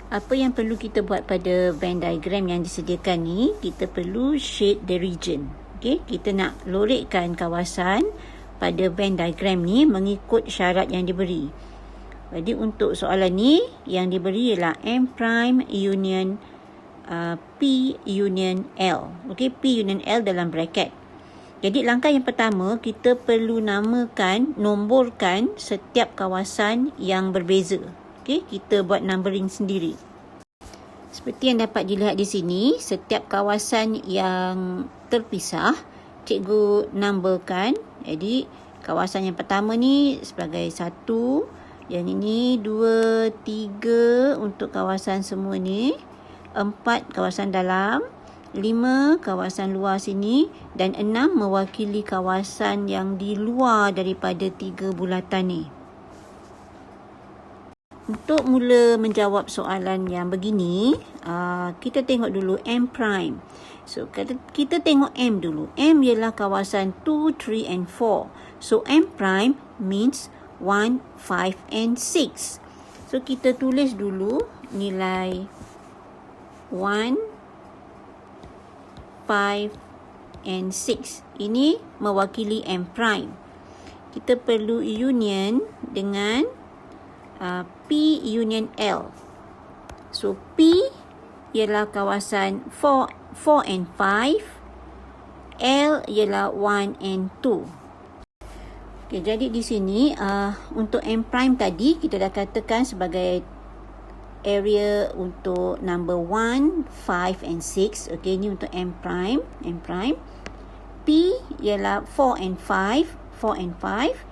Apa yang perlu kita buat pada Venn diagram yang disediakan ni, kita perlu shade the region. Okay, kita nak lorekkan kawasan pada Venn diagram ni mengikut syarat yang diberi. Jadi untuk soalan ni yang diberi ialah M prime union P union L. Okay, P union L dalam bracket. Jadi langkah yang pertama, kita perlu nomborkan setiap kawasan yang berbeza. Okay, kita buat numbering sendiri. Seperti yang dapat dilihat di sini, setiap kawasan yang terpisah, cikgu numberkan. Jadi kawasan yang pertama ni sebagai 1, yang ini 2, 3 untuk kawasan semua ni, 4 kawasan dalam, 5 kawasan luar sini, dan 6 mewakili kawasan yang di luar daripada 3 bulatan ni. Untuk mula menjawab soalan yang begini, kita tengok dulu M prime. So kita tengok M dulu. M ialah kawasan 2, 3 and 4. So M prime means 1, 5 and 6. So kita tulis dulu nilai 1, 5 and 6. Ini mewakili M prime. Kita perlu union dengan P union L. So P ialah kawasan 4 and 5. L ialah 1 and 2. Okay, jadi di sini untuk M prime tadi kita dah katakan sebagai area untuk number 1, 5 and 6. Okay, ini untuk M prime. P ialah 4 and 5.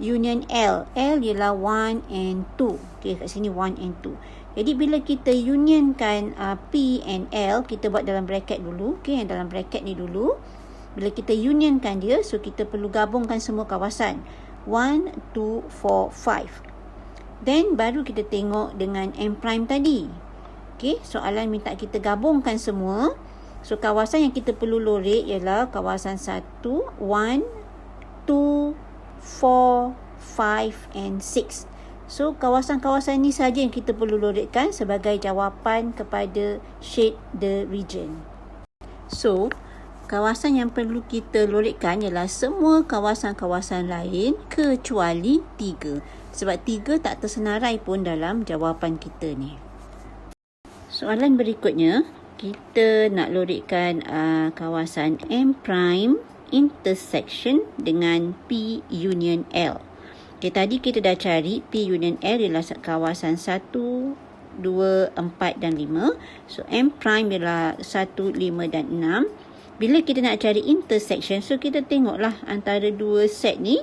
Union L. L ialah 1 and 2. Okay, kat sini 1 and 2. Jadi bila kita unionkan P and L, kita buat dalam bracket dulu. Okay, yang dalam bracket ni dulu. Bila kita unionkan dia, so kita perlu gabungkan semua kawasan. 1, 2, 4, 5. Then baru kita tengok dengan M prime tadi. Okay, soalan minta kita gabungkan semua. So kawasan yang kita perlu lorek ialah kawasan 1, 1, 2, 4, 5 and 6. So kawasan-kawasan ni saja yang kita perlu lorekkan sebagai jawapan kepada shade the region. So kawasan yang perlu kita lorekkan ialah semua kawasan-kawasan lain kecuali 3. Sebab 3 tak tersenarai pun dalam jawapan kita ni. Soalan berikutnya, kita nak lorekkan kawasan M prime intersection dengan P union L. Okay, tadi kita dah cari P union L ialah kawasan 1, 2, 4 dan 5. So M prime ialah 1, 5 dan 6. Bila kita nak cari intersection, so kita tengoklah antara dua set ni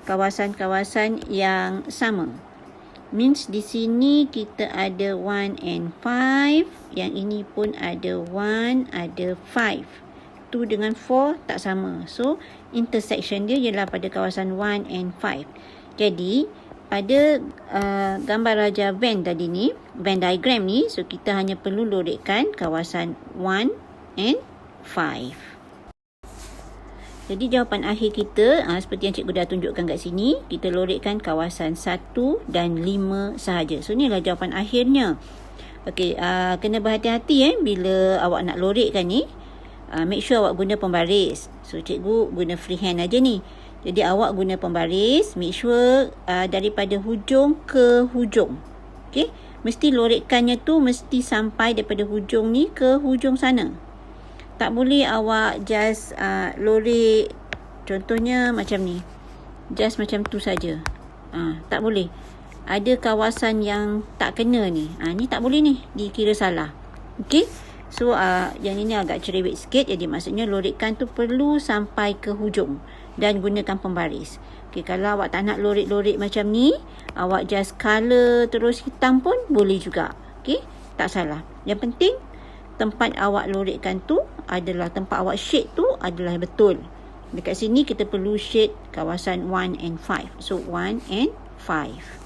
kawasan-kawasan yang sama. Means di sini kita ada 1 and 5. Yang ini pun ada 1, ada 5. 2 dengan 4 tak sama. So, intersection dia ialah pada kawasan 1 and 5. Jadi, pada gambar raja Venn tadi ni, Venn diagram ni, so kita hanya perlu lorekkan kawasan 1 and 5. Jadi, jawapan akhir kita, seperti yang cikgu dah tunjukkan kat sini, kita lorekkan kawasan 1 dan 5 sahaja. So, inilah jawapan akhirnya. Okey, kena berhati-hati bila awak nak lorekkan ni. Make sure awak guna pembaris. So cikgu guna freehand aja ni. Jadi awak guna pembaris, make sure daripada hujung ke hujung. Okey, mesti lorekkannya tu mesti sampai daripada hujung ni ke hujung sana. Tak boleh awak just lorek contohnya macam ni. Just macam tu saja. Tak boleh. Ada kawasan yang tak kena ni. Ni tak boleh ni, dikira salah. Okey. So, yang ini agak cerewet sikit. Jadi, maksudnya lorekkan tu perlu sampai ke hujung. Dan gunakan pembaris. Okay, kalau awak tak nak lorek-lorek macam ni, awak just color terus hitam pun boleh juga. Okay, tak salah. Yang penting, tempat awak lorekkan tu adalah, tempat awak shade tu adalah betul. Dekat sini, kita perlu shade kawasan 1 and 5. So, 1 and 5.